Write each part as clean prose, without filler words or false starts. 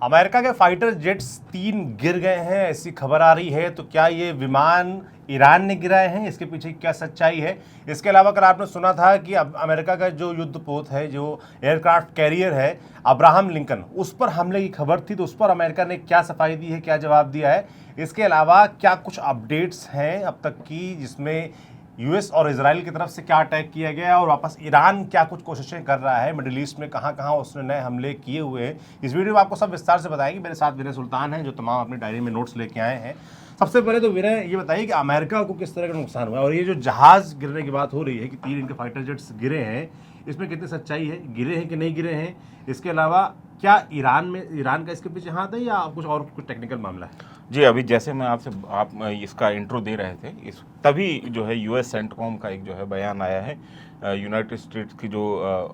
America के fighter jets 3 गिर गए हैं, ऐसी खबर आ रही है। तो क्या ये विमान ईरान ने गिराए हैं? इसके पीछे क्या सच्चाई है? इसके अलावा कल आपने सुना था कि अब अमेरिका का जो युद्धपोत है, जो एयरक्राफ्ट कैरियर है अब्राहम लिंकन, उस पर हमले की खबर थी। तो उस पर अमेरिका ने क्या सफाई दी है, क्या जवाब दिया है? इसके अलावा क्या कुछ अपडेट्स हैं अब तक की, जिसमें यूएस और इजराइल की तरफ से क्या अटैक किया गया और वापस ईरान क्या कुछ कोशिशें कर रहा है, मिडिल ईस्ट में कहाँ कहाँ उसने नए हमले किए हुए हैं, इस वीडियो में आपको सब विस्तार से बताएंगे। मेरे साथ विनय सुल्तान हैं, जो तमाम अपनी डायरी में नोट्स लेके आए हैं। सबसे पहले तो विनय ये बताइए कि अमेरिका को किस तरह का नुकसान हुआ, और ये जो जहाज गिरने की बात हो रही है कि 3 इनके फाइटर जेट्स गिरे हैं, इसमें कितनी सच्चाई है, गिरे हैं कि नहीं गिरे हैं? इसके अलावा क्या ईरान का इसके पीछे हाथ है या कुछ और कुछ टेक्निकल मामला है? जी, अभी जैसे मैं आप इसका इंट्रो दे रहे थे, इस तभी जो है यूएस सेंटकॉम का एक जो है बयान आया है। यूनाइटेड स्टेट्स की जो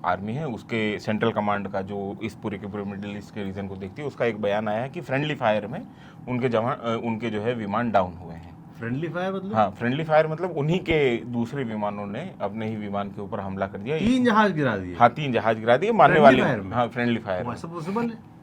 आर्मी है, उसके सेंट्रल कमांड का, जो इस पूरे के पूरे मिडिल ईस्ट के रीजन को देखती है, उसका एक बयान आया है कि फ्रेंडली फायर में उनके जो है विमान डाउन हुए हैं। फ्रेंडली फायर मतलब? हाँ, फ्रेंडली फायर मतलब उन्हीं के दूसरे विमानों ने अपने ही विमान के ऊपर हमला कर दिया। 3 जहाज गिरा दिए? हाँ, 3 जहाज गिरा दिए। मानने वाली, हाँ, फ्रेंडली फायर ऐसा पॉसिबल है?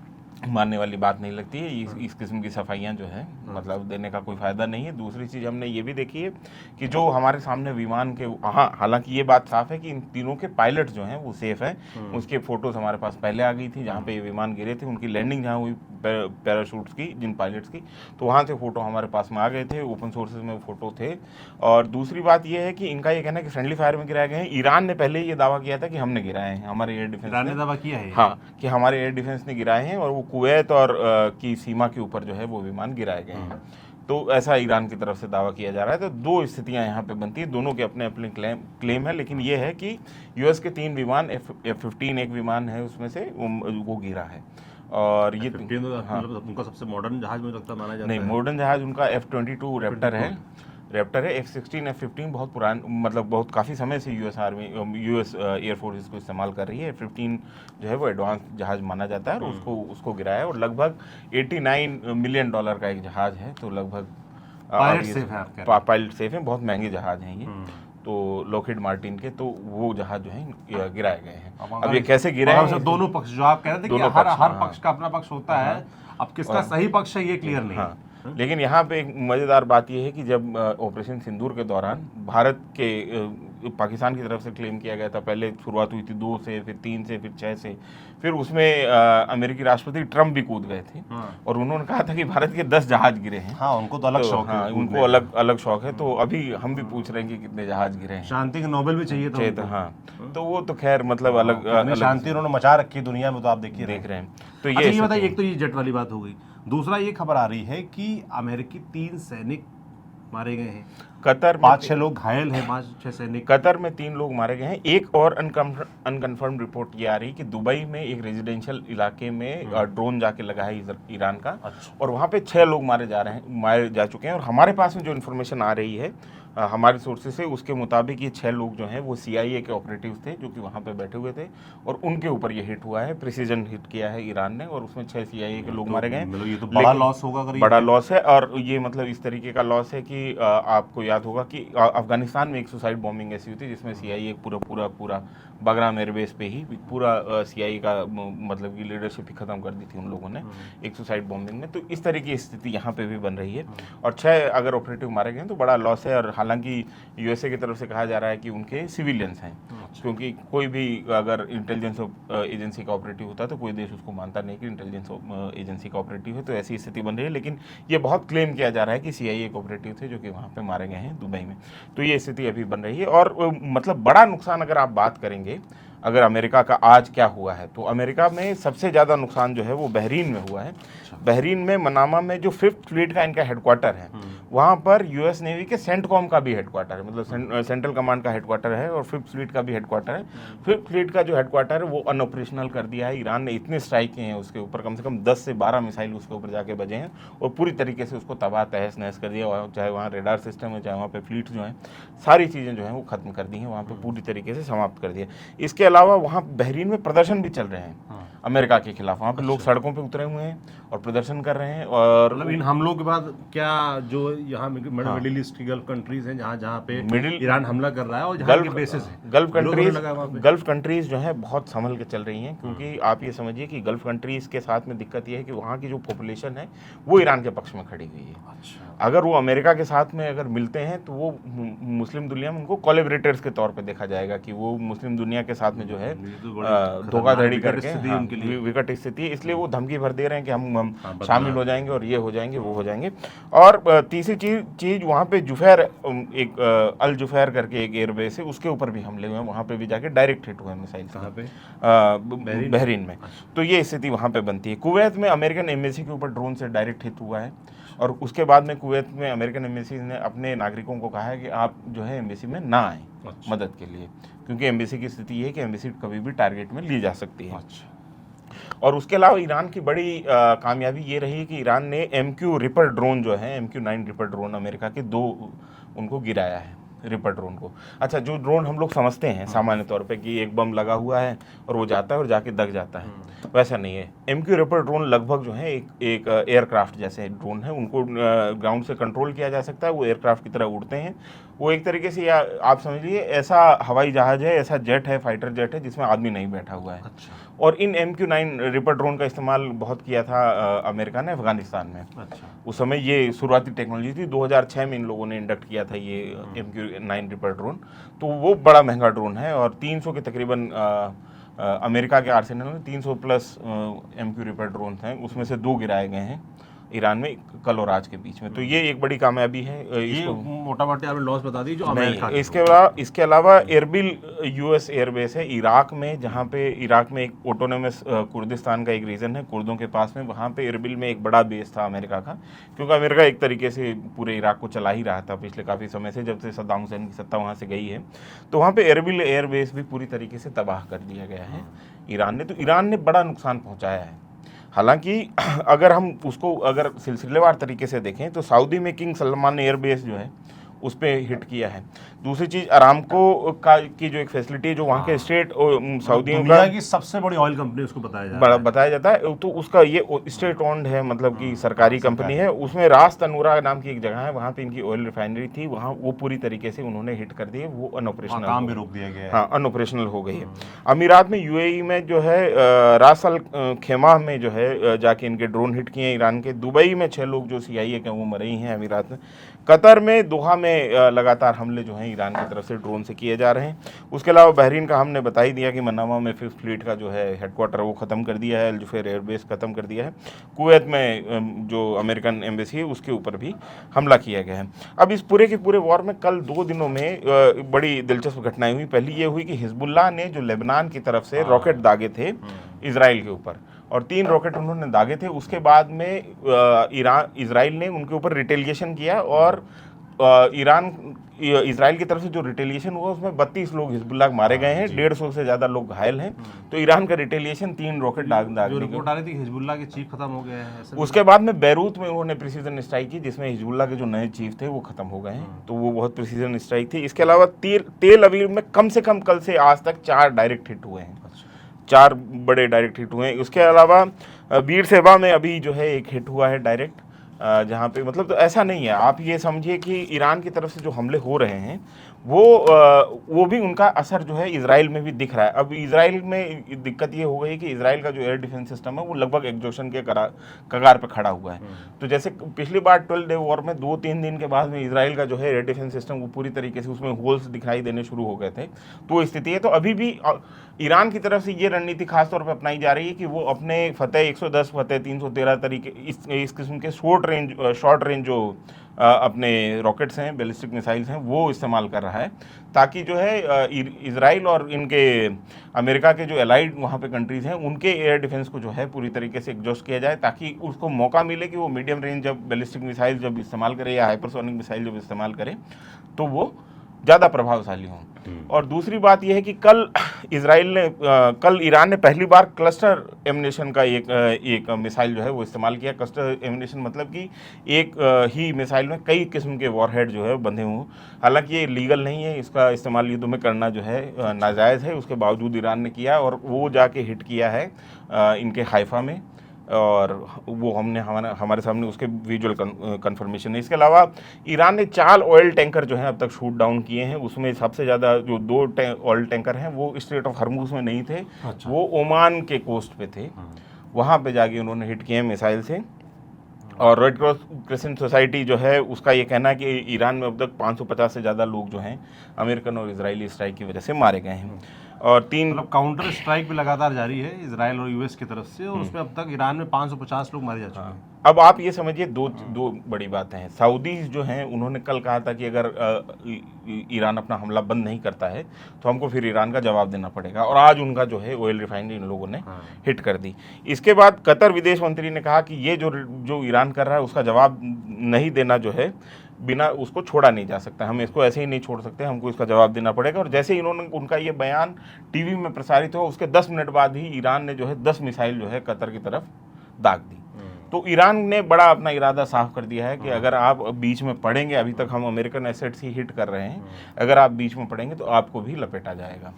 मानने वाली बात नहीं लगती है। इस किस्म की सफाइयाँ जो है, मतलब देने का कोई फ़ायदा नहीं है। दूसरी चीज़ हमने ये भी देखी है कि जो हमारे सामने विमान के, हाँ, हालांकि ये बात साफ है कि इन तीनों के पायलट जो हैं वो सेफ हैं। उसके फ़ोटोज़ हमारे पास पहले आ गई थी, जहाँ पे ये विमान गिरे थे, उनकी लैंडिंग जहाँ हुई पैराशूट्स की, जिन पायलट्स की, तो वहाँ से फ़ोटो हमारे पास में आ गए थे, ओपन सोर्सेज में फ़ोटो थे। और दूसरी बात ये है कि इनका ये कहना है कि फ्रेंडली फायर में गिराए गए हैं। ईरान ने पहले ये दावा किया था कि हमने गिराए हैं, हमारे एयर डिफेंस ने दावा किया है। हाँ, कि हमारे एयर डिफेंस ने गिराए हैं और वो कुवैत और की सीमा के ऊपर जो है वो विमान गिराए गए हैं। तो ऐसा ईरान की तरफ से दावा किया जा रहा है। तो दो स्थितियां यहाँ पे बनती हैं, दोनों के अपने अपने क्लेम है। लेकिन ये है कि यूएस के 3 विमान, F-15 एक विमान है उसमें से, वो गिरा है। और ये हाँ, मतलब उनका सबसे मॉडर्न जहाज मुझे लगता माना जाता है। नहीं, मॉडर्न जहाज उनका F-22 रैप्टर है। F-16 F-15 बहुत पुरान, मतलब बहुत काफ़ी समय से यूएस एयरफोर्स इसको इस्तेमाल कर रही है। F-15 जो है वो एडवांस जहाज माना जाता है और उसको गिराया है। और लगभग $89 मिलियन का एक जहाज है। तो लगभग पायलट सेफ है, बहुत महंगे जहाज हैं ये। तो लॉकहीड मार्टिन के, तो वो जहाज जो है गिराए गए हैं। अब ये कैसे गिरे हैं, दोनों पक्ष जो आप कह रहे थे कि हर पक्ष का अपना पक्ष होता है, अब किसका सही पक्ष है ये क्लियर नहीं है। लेकिन यहाँ पे एक मज़ेदार बात यह है कि जब ऑपरेशन सिंदूर के दौरान भारत के पाकिस्तान की तरफ से क्लेम किया गया था, पहले शुरुआत हुई थी 2 से, फिर 3 से, फिर 6 से, फिर उसमें अमेरिकी राष्ट्रपति ट्रंप भी कूद गए थे। और उन्होंने कहा था कि भारत के 10 जहाज गिरे हैं। हाँ, उनको तो अलग शौक है, उनको अलग शौक है। तो अभी हम भी पूछ रहे हैं कि कितने जहाज गिरे हैं। शांति का नोबेल भी चाहिए था। हाँ, तो वो तो खैर मतलब अलग शांति उन्होंने मचा रखी है दुनिया में, तो आप देख रहे हैं। तो ये बताइए, एक तो ये जेट वाली बात हो गई, दूसरा ये खबर आ रही है कि अमेरिकी 3 सैनिक मारे गए हैं। कतर में 5-6 लोग घायल हैं, 5-6 सैनिक। कतर में 3 लोग मारे गए हैं। एक और अनकन्फर्म रिपोर्ट ये आ रही है कि दुबई में एक रेजिडेंशियल इलाके में ड्रोन जाके लगा है ईरान का। अच्छा। और वहाँ पे 6 लोग मारे जा चुके हैं। और हमारे पास में जो इन्फॉर्मेशन आ रही है हमारे सोर्सेज से, उसके मुताबिक ये 6 लोग जो हैं वो CIA के ऑपरेटिव्स थे, जो कि वहाँ पे बैठे हुए थे, और उनके ऊपर ये हिट हुआ है। प्रिसीजन हिट किया है ईरान ने, और उसमें 6 CIA के लोग मारे गए हैं। ये तो बड़ा लॉस होगा, बड़ा लॉस है। और ये मतलब इस तरीके का लॉस है कि आपको याद होगा कि अफगानिस्तान में एक सुसाइड बॉम्बिंग ऐसी हुई थी, जिसमें CIA पूरा बागराम एयरबेस पे ही पूरा CIA का मतलब की लीडरशिप ही खत्म कर दी थी उन लोगों ने एक सुसाइड बॉम्बिंग में। तो इस तरह की स्थिति यहाँ पे भी बन रही है। और 6 अगर ऑपरेटिव मारे गए तो बड़ा लॉस है। और हालांकि USA की तरफ से कहा जा रहा है कि उनके सिविलियंस हैं, क्योंकि कोई भी अगर इंटेलिजेंस एजेंसी का ऑपरेटिव होता है तो कोई देश उसको मानता नहीं कि इंटेलिजेंस एजेंसी का ऑपरेटिव है। तो ऐसी स्थिति बन रही है। लेकिन ये बहुत क्लेम किया जा रहा है कि CIA के ऑपरेटिव थे, जो कि वहाँ पे मारे गए हैं दुबई में। तो ये स्थिति अभी बन रही है। और मतलब बड़ा नुकसान अगर आप बात करेंगे, अगर अमेरिका का आज क्या हुआ है, तो अमेरिका में सबसे ज़्यादा नुकसान जो है वो बहरीन में हुआ है। बहरीन में मनामा में जो 5th फ्लीट का इनका हेडक्वार्टर है, वहाँ पर US नेवी के सेंटकॉम का भी हेडक्वार्टर है, मतलब सेंट्रल कमांड का हेडक्वार्टर है, और 5th फ्लीट का भी हेडक्वार्टर है। 5th फ्लीट का जो हेडक्वार्टर है वो अनऑपरेशनल कर दिया है। ईरान ने इतने स्ट्राइक किए हैं उसके ऊपर, कम से कम 10 से 12 मिसाइल उसके ऊपर जाके बजे हैं, और पूरी तरीके से उसको तबाह तहस नहस कर दिया। चाहे वहाँ रेडार सिस्टम है, चाहे वहाँ पे फ्लीट जो है, सारी चीज़ें जो हैं वो खत्म कर दी हैं, वहाँ पर पूरी तरीके से समाप्त कर दिया। इसके अलावा वहाँ बहरीन में प्रदर्शन भी चल रहे हैं हाँ। अमेरिका के खिलाफ। वहाँ पे लोग सड़कों पे उतरे हुए हैं और प्रदर्शन कर रहे हैं। और मतलब इन हमलों के बाद क्या जो यहाँ मिडिल ईस्ट की गल्फ कंट्रीज हैं, जहाँ पे ईरान हमला कर रहा है और जहाँ के बेसिस हैं, गल्फ कंट्रीज जो है बहुत संभल के चल रही हैं, क्योंकि आप ये समझिए कि गल्फ कंट्रीज के साथ में दिक्कत ये है कि वहाँ की जो पॉपुलेशन है वो ईरान के पक्ष में खड़ी हुई है। अच्छा। अगर वो अमेरिका के साथ में अगर मिलते हैं तो वो मुस्लिम दुनिया में उनको कोलैबोरेटर्स के तौर पे देखा जाएगा कि वो मुस्लिम दुनिया के साथ में जो है धोखाधड़ी करके विकट स्थिति है, इसलिए वो धमकी भर दे रहे हैं कि हम शामिल हो जाएंगे और ये हो जाएंगे वो हो जाएंगे। और तीसरी चीज वहाँ पे जुफैर, एक अल जुफैर करके एक एयरबेस है, उसके ऊपर भी हमले हुए हैं, वहाँ पे भी जाके डायरेक्ट हिट हुए मिसाइल से बहरीन में। तो ये स्थिति वहाँ पे बनती है। कुवैत में अमेरिकन एम्बेसी के ऊपर ड्रोन से डायरेक्ट हिट हुआ है और उसके बाद में कुवैत में अमेरिकन एम्बेसी ने अपने नागरिकों को कहा है कि आप जो है एम्बेसी में ना आएँ मदद के लिए, क्योंकि एम्बेसी की स्थिति ये है कि एम्बेसी कभी भी टारगेट में ली जा सकती है। और उसके अलावा ईरान की बड़ी कामयाबी ये रही कि ईरान ने MQ रिपर ड्रोन जो है, MQ-9 रिपर ड्रोन अमेरिका के 2 उनको गिराया है, रिपर ड्रोन को। अच्छा, जो ड्रोन हम लोग समझते हैं सामान्य तौर पे कि एक बम लगा हुआ है और वो जाता है और जाके दग जाता है, वैसा नहीं है। MQ रिपर ड्रोन लगभग जो है एक एयरक्राफ्ट जैसे ड्रोन है, उनको ग्राउंड से कंट्रोल किया जा सकता है, वो एयरक्राफ्ट की तरह उड़ते हैं। वो एक तरीके से आप समझिए ऐसा हवाई जहाज है, ऐसा जेट है, फाइटर जेट है जिसमें आदमी नहीं बैठा हुआ है। अच्छा। और इन MQ-9 रिपर ड्रोन का इस्तेमाल बहुत किया था अमेरिका ने अफगानिस्तान में। अच्छा। उस समय ये शुरुआती टेक्नोलॉजी थी, 2006 में इन लोगों ने इंडक्ट किया था ये MQ-9 रिपर ड्रोन। तो वो बड़ा महंगा ड्रोन है और 300 के तकरीबन अमेरिका के आर्सेनल में 300 प्लस MQ रिपर ड्रोन हैं, उसमें से 2 गिराए गए हैं ईरान में कल और आज के बीच में। तो ये एक बड़ी कामयाबी है। ये मोटा मोटी आपने लॉस बता दी जो अमेरिका नहीं, इसके अलावा एरबिल US एयरबेस है इराक में, जहाँ पे इराक में एक ऑटोनोमस कुर्दिस्तान का एक रीजन है कुर्दों के पास में, वहाँ पे एरबिल में एक बड़ा बेस था अमेरिका का, क्योंकि अमेरिका एक तरीके से पूरे इराक को चला ही रहा था पिछले काफ़ी समय से, जब से सद्दाम हुसैन की सत्ता वहाँ से गई है। तो वहाँ पे एरबिल एयरबेस भी पूरी तरीके से तबाह कर दिया गया है ईरान ने। तो ईरान ने बड़ा नुकसान पहुँचाया है। हालांकि अगर हम उसको अगर सिलसिलेवार तरीके से देखें तो सऊदी में किंग सलमान एयरबेस जो है उस पर हिट किया है। दूसरी चीज़ अरामको की जो एक फैसिलिटी है जो वहाँ के स्टेट सऊदी दुनिया की सबसे बड़ी ऑयल कंपनी उसको बताया जाता है, तो उसका ये स्टेट ओन्ड है, मतलब कि सरकारी कंपनी है। उसमें रास तनूरा नाम की एक जगह है, वहाँ पे इनकी ऑयल रिफाइनरी थी, वहाँ वो पूरी तरीके से उन्होंने हिट कर दिए, वो अनऑपरेशनल, काम भी रोक दिया गया है। हाँ, अनऑपरेशनल हो गई है। अमीरात में UAE में जो है रास अल खेमा में जो है जाके इनके ड्रोन हिट किए ईरान के। दुबई में 6 लोग जो CIA के वो मरे ही हैं अमीरात में। कतर में दोहा में लगातार हमले जो हैं ईरान की तरफ से ड्रोन से किए जा रहे हैं। उसके अलावा बहरीन का हमने बता ही दिया कि मनामा में 5th फ्लीट का जो है हेडक्वार्टर वो ख़त्म कर दिया है, अल जुफैर एयरबेस ख़त्म कर दिया है। कुवैत में जो अमेरिकन एम्बेसी है उसके ऊपर भी हमला किया गया है। अब इस पूरे के पूरे वॉर में कल 2 दिनों में बड़ी दिलचस्प घटनाएं हुई। पहली ये हुई कि हिजबुल्लाह ने जो लेबनान की तरफ से रॉकेट दागे थे इजराइल के ऊपर, और 3 रॉकेट उन्होंने दागे थे। उसके बाद में इजराइल ने उनके ऊपर रिटेलिएशन किया और इजराइल की तरफ से जो रिटेलिएशन हुआ उसमें 32 लोग हिजबुल्लाह मारे गए हैं, 150 से ज़्यादा लोग घायल हैं। तो ईरान का रिटेलिएशन 3 रॉकेट दाग जो रिपोर्ट आ रही थी हिजबुल्लाह के चीफ खत्म हो गए हैं। उसके बाद में बैरूत में उन्होंने प्रिसीजन स्ट्राइक की, जिसमें हिजबुल्लाह के जो नए चीफ थे वो खत्म हो गए हैं। तो वो बहुत प्रिसीजन स्ट्राइक थी। इसके अलावा तेल अवीव में कम से कम कल से आज तक 4 डायरेक्ट हिट हुए हैं, 4 बड़े डायरेक्ट हिट हुए हैं। उसके अलावा बीर सेबा में अभी जो है एक हिट हुआ है डायरेक्ट, जहाँ पे मतलब तो ऐसा नहीं है, आप ये समझिए कि ईरान की तरफ से जो हमले हो रहे हैं वो भी उनका असर जो है इजराइल में भी दिख रहा है। अब इजराइल में दिक्कत ये हो गई कि इजराइल का जो एयर डिफेंस सिस्टम है वो लगभग एग्जॉशन के कगार पर खड़ा हुआ है। तो जैसे पिछली बार 12 डे वॉर में 2-3 दिन के बाद में इजराइल का जो है एयर डिफेंस सिस्टम वो पूरी तरीके से उसमें होल्स दिखाई देने शुरू हो गए थे। तो स्थिति है। तो अभी भी ईरान की तरफ से ये रणनीति खासतौर पर अपनाई जा रही है कि वो अपने फतेह 110 फतेह 313 तरीके इस किस्म के शॉर्ट रेंज जो अपने रॉकेट्स हैं, बैलिस्टिक मिसाइल्स हैं, वो इस्तेमाल कर रहा है, ताकि जो है इजराइल और इनके अमेरिका के जो एलाइड वहाँ पे कंट्रीज़ हैं उनके एयर डिफेंस को जो है पूरी तरीके से एग्जॉस्ट किया जाए, ताकि उसको मौका मिले कि वो मीडियम रेंज जब बैलिस्टिक मिसाइल जब इस्तेमाल करे या हाइपरसोनिक मिसाइल जब इस्तेमाल करे तो वो ज़्यादा प्रभावशाली हों। और दूसरी बात यह है कि कल ईरान ने पहली बार क्लस्टर एमिनेशन का एक मिसाइल जो है वो इस्तेमाल किया। क्लस्टर एमिनेशन मतलब कि एक ही मिसाइल में कई किस्म के वॉरहेड जो है बंधे हुए। हालांकि ये लीगल नहीं है, इसका इस्तेमाल युद्ध में करना जो है नाजायज़ है, उसके बावजूद ईरान ने किया और वो जाके हिट किया है इनके हाइफा में, और वो हमारे सामने उसके विजुअल कंफर्मेशन है। इसके अलावा ईरान ने 4 ऑयल टैंकर जो हैं अब तक शूट डाउन किए हैं। उसमें सबसे ज़्यादा जो 2 ऑयल टैंकर हैं वो स्ट्रेट ऑफ हरमुज में नहीं थे। अच्छा। वो ओमान के कोस्ट पे थे, वहाँ पे जाके उन्होंने हिट किए हैं मिसाइल से। और रेड क्रॉस क्रिसेंट सोसाइटी जो है उसका ये कहना है कि ईरान में अब तक 550 से ज़्यादा लोग जो हैं अमेरिकन और इजरायली स्ट्राइक की वजह से मारे गए हैं। और 3 मतलब काउंटर स्ट्राइक भी लगातार जारी है इजराइल और यूएस की तरफ से, और उसमें अब तक ईरान में 550 लोग मारे जा चुके हैं। अब आप ये समझिए दो बड़ी बातें हैं। सऊदीज जो हैं उन्होंने कल कहा था कि अगर ईरान अपना हमला बंद नहीं करता है तो हमको फिर ईरान का जवाब देना पड़ेगा, और आज उनका जो है ऑयल रिफाइनरी इन लोगों ने हिट कर दी। इसके बाद कतर विदेश मंत्री ने कहा कि ये जो ईरान कर रहा है उसका जवाब नहीं देना जो है बिना उसको छोड़ा नहीं जा सकता, हम इसको ऐसे ही नहीं छोड़ सकते, हमको इसका जवाब देना पड़ेगा। और जैसे ही उनका ये बयान टीवी में प्रसारित हुआ उसके 10 मिनट बाद ही ईरान ने जो है 10 मिसाइल जो है कतर की तरफ दाग दी। तो ईरान ने बड़ा अपना इरादा साफ कर दिया है कि अगर आप बीच में पड़ेंगे, अभी तक हम अमेरिकन एसेट्स ही हिट कर रहे हैं, अगर आप बीच में पड़ेंगे तो आपको भी लपेटा जाएगा।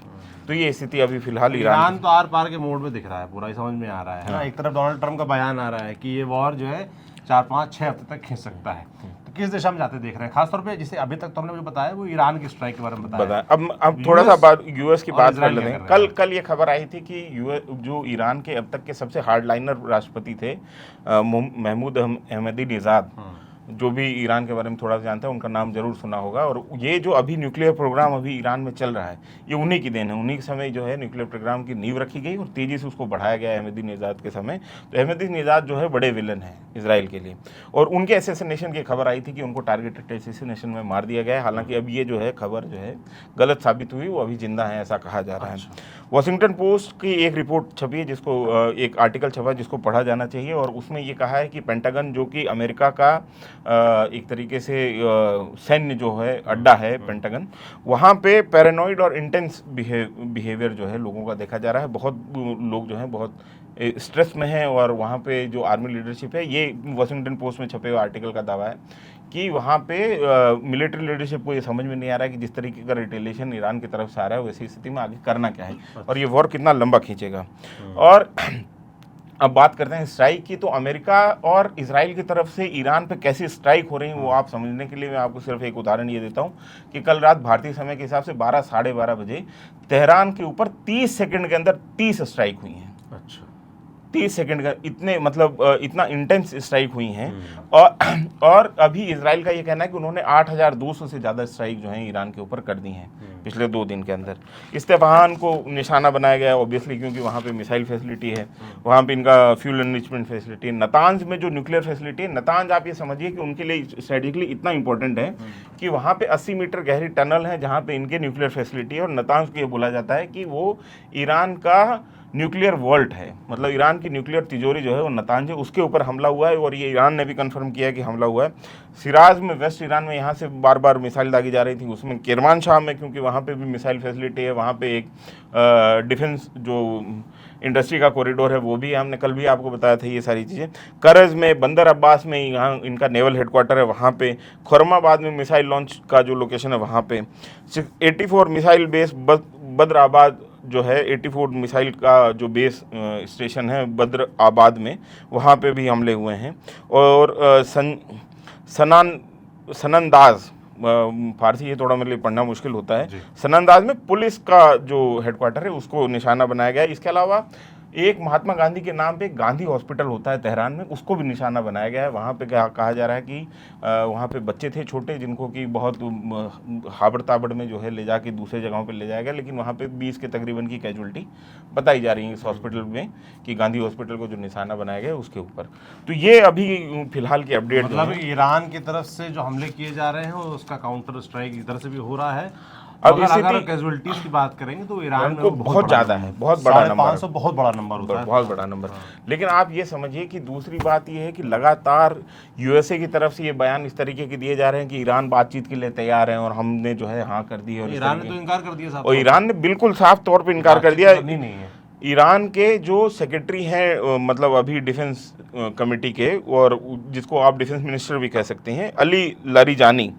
तो ये स्थिति अभी फिलहाल ईरान तो आर पार के मोड में दिख रहा है, पूरा समझ में आ रहा है ना। एक तरफ डोनाल्ड ट्रम्प का बयान आ रहा है कि ये वॉर जो है 4, 5, 6 हफ्ते तक खींच सकता है। तो किस दिशा में जाते देख रहे हैं, खासतौर पे जिसे अभी तक तो हमने मुझे बताया वो ईरान की स्ट्राइक के बारे में बताया। अब थोड़ा सा बात यूएस की बात कर लेते हैं। कल ये खबर आई थी कि जो ईरान के अब तक के सबसे हार्डलाइनर राष्ट्रपति थे महमूद अहमदीनेजाद, जो भी ईरान के बारे में थोड़ा सा जानता है उनका नाम जरूर सुना होगा। और ये जो अभी न्यूक्लियर प्रोग्राम अभी ईरान में चल रहा है ये उन्हीं की देन है। उन्हीं के समय जो है न्यूक्लियर प्रोग्राम की नींव रखी गई और तेज़ी से उसको बढ़ाया गया अहमदीनेजाद के समय। तो अहमदीनेजाद जो है बड़े विलन हैं इसराइल के लिए, और उनके एसेसिनेशन की खबर आई थी कि उनको टारगेटेड एसेसिनेशन में मार दिया गया है। हालांकि अब ये जो है खबर जो है गलत साबित हुई, वो अभी जिंदा है ऐसा कहा जा रहा है। वॉशिंगटन पोस्ट की एक रिपोर्ट छपी है जिसको एक आर्टिकल छपा जिसको पढ़ा जाना चाहिए, और उसमें ये कहा है कि पेंटागन जो कि अमेरिका का एक तरीके से सैन्य जो है अड्डा है पेंटागन, वहाँ पे पैरानॉइड और इंटेंस बिहेवियर जो है लोगों का देखा जा रहा है। बहुत लोग जो हैं बहुत स्ट्रेस में हैं, और वहाँ पे जो आर्मी लीडरशिप है, ये वॉशिंगटन पोस्ट में छपे हुए आर्टिकल का दावा है कि वहाँ पे मिलिट्री लीडरशिप को ये समझ में नहीं आ रहा है कि जिस तरीके का रिटेलिएशन ईरान की तरफ से आ रहा है वैसी स्थिति में आगे करना क्या है और ये वॉर कितना लंबा खींचेगा। और अब बात करते हैं स्ट्राइक की। तो अमेरिका और इजराइल की तरफ से ईरान पे कैसी स्ट्राइक हो रही है वो आप समझने के लिए मैं आपको सिर्फ एक उदाहरण ये देता हूँ कि कल रात भारतीय समय के हिसाब से 12 साढ़े 12 बजे तेहरान के ऊपर 30 सेकंड के अंदर 30 स्ट्राइक हुई हैं। अच्छा, 30 सेकंड का इतना इंटेंस स्ट्राइक हुई हैं। और अभी इजराइल का ये कहना है कि उन्होंने 8,200 से ज़्यादा स्ट्राइक जो हैं ईरान के ऊपर कर दी हैं पिछले 2 दिन के अंदर। इस्तेफान को निशाना बनाया गया ऑब्वियसली, क्योंकि वहाँ पे मिसाइल फैसिलिटी है, वहाँ पे इनका फ्यूल एनरिचमेंट फैसिलिटी है। नतांज में जो न्यूक्लियर फैसिलिटी है, नतांज आप ये समझिए कि उनके लिए स्ट्रेटेजिकली इतना इंपॉर्टेंट है कि वहाँ पे 80 मीटर गहरी टनल है जहाँ पे इनके न्यूक्लियर फैसिलिटी है, और नतांज को ये बोला जाता है कि वो ईरान का न्यूक्लियर वॉल्ट है, मतलब ईरान की न्यूक्लियर तिजोरी जो है वो नतांज है, उसके ऊपर हमला हुआ है, और ये ईरान ने भी कंफर्म किया है कि हमला हुआ है। सिराज में वेस्ट ईरान में यहाँ से बार बार मिसाइल दागी जा रही थी, उसमें किरमानशाह में क्योंकि वहाँ पे भी मिसाइल फैसिलिटी है, वहाँ पे एक डिफेंस जो इंडस्ट्री का कॉरिडोर है वो भी हमने कल भी आपको बताया था ये सारी चीज़ें। करज में, बंदर अब्बास में यहाँ इनका नेवल हेडक्वार्टर है, वहाँ पे खुरमाबाद में मिसाइल लॉन्च का जो लोकेशन है वहाँ पे 84 मिसाइल बेस बद्र आबाद जो है 84 मिसाइल का जो बेस स्टेशन है बद्र आबाद में, वहाँ पे भी हमले हुए हैं। और सनंदाज फारसी ये थोड़ा मेरे लिए पढ़ना मुश्किल होता है, सनंदाज में पुलिस का जो हेडक्वार्टर है उसको निशाना बनाया गया है। इसके अलावा एक महात्मा गांधी के नाम पे गांधी हॉस्पिटल होता है तेहरान में, उसको भी निशाना बनाया गया है। वहाँ पे कहा जा रहा है कि वहाँ पे बच्चे थे छोटे जिनको कि बहुत हाबड़ ताबड़ में जो है ले जाके दूसरे जगहों पे ले जाया गया, लेकिन वहाँ पे 20 के तकरीबन की कैजुअल्टी बताई जा रही है इस हॉस्पिटल में कि गांधी हॉस्पिटल को जो निशाना बनाया गया है उसके ऊपर। तो ये अभी फिलहाल की अपडेट, मतलब ईरान की तरफ से जो हमले किए जा रहे हैं उसका काउंटर स्ट्राइक इधर से भी हो रहा है। अब अगर स्थिति कैजुअलिटीज की बात करेंगे तो ईरान में को वो बहुत ज्यादा है, बहुत बड़ा नंबर, 550 बहुत बड़ा नंबर होता है। बहुत बड़ा नंबर। लेकिन आप ये समझिए कि दूसरी बात ये है कि लगातार यूएसए की तरफ से ये बयान इस तरीके के दिए जा रहे हैं कि ईरान बातचीत के लिए तैयार है और हमने जो है हाँ कर दी है, और ईरान ने तो इनकार कर दिया साहब, और ईरान ने बिल्कुल साफ तौर पे इनकार कर दिया। नहीं है। ईरान के जो सेक्रेटरी हैं मतलब अभी डिफेंस कमेटी के, और जिसको आप डिफेंस मिनिस्टर भी कह सकते हैं, अली लारीजानी,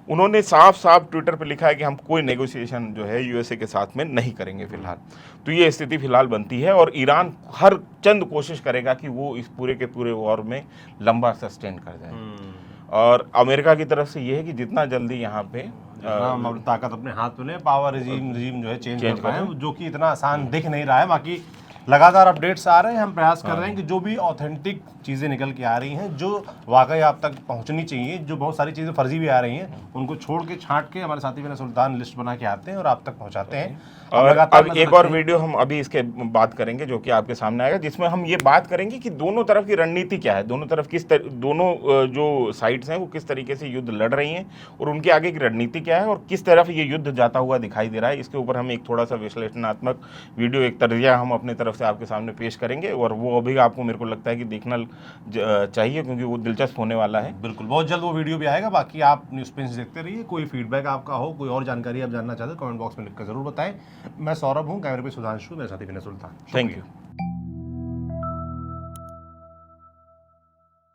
उन्होंने साफ साफ ट्विटर पे लिखा है कि हम कोई नेगोशिएशन जो है यूएसए के साथ में नहीं करेंगे फिलहाल। तो ये स्थिति फिलहाल बनती है और ईरान हर चंद कोशिश करेगा कि वो इस पूरे के पूरे वॉर में लंबा सस्टेन कर जाए। और अमेरिका की तरफ से ये है कि जितना जल्दी यहाँ पे हम ताकत अपने हाथ में ले, पावर रिजीम जो है चेंज कर पाए, जो कि इतना आसान दिख नहीं रहा है। बाकी लगातार अपडेट्स आ रहे हैं, हम प्रयास कर रहे हैं कि जो भी ऑथेंटिक चीज़ें निकल के आ रही हैं, जो वाकई आप तक पहुंचनी चाहिए, जो बहुत सारी चीज़ें फर्जी भी आ रही हैं, उनको छोड़ के छांट के हमारे साथी विनय सुल्तान लिस्ट बना के आते हैं और आप तक पहुंचाते हैं। और अब एक और वीडियो हम अभी इसके बात करेंगे जो कि आपके सामने आएगा, जिसमें हम ये बात करेंगे कि दोनों तरफ की रणनीति क्या है, दोनों तरफ दोनों जो साइड्स हैं वो किस तरीके से युद्ध लड़ रही हैं और उनकी आगे की रणनीति क्या है और किस तरफ ये युद्ध जाता हुआ दिखाई दे रहा है। इसके ऊपर हम एक थोड़ा सा विश्लेषणात्मक वीडियो, एक तर्जिया हम अपने तरफ से आपके सामने पेश करेंगे और वो अभी आपको मेरे को लगता है कि देखना चाहिए क्योंकि वो दिलचस्प होने वाला है। बिल्कुल, बहुत जल्द वो वीडियो भी आएगा। बाकी आप न्यूज़ पेज देखते रहिए। कोई फीडबैक आपका हो, कोई और जानकारी आप जानना चाहते हो, कमेंट बॉक्स में लिखकर जरूर बताएं। मैं सौरभ हूँ, कैमरे पे सुधांशु, मेरे साथी विनय सुल्तान। Thank you.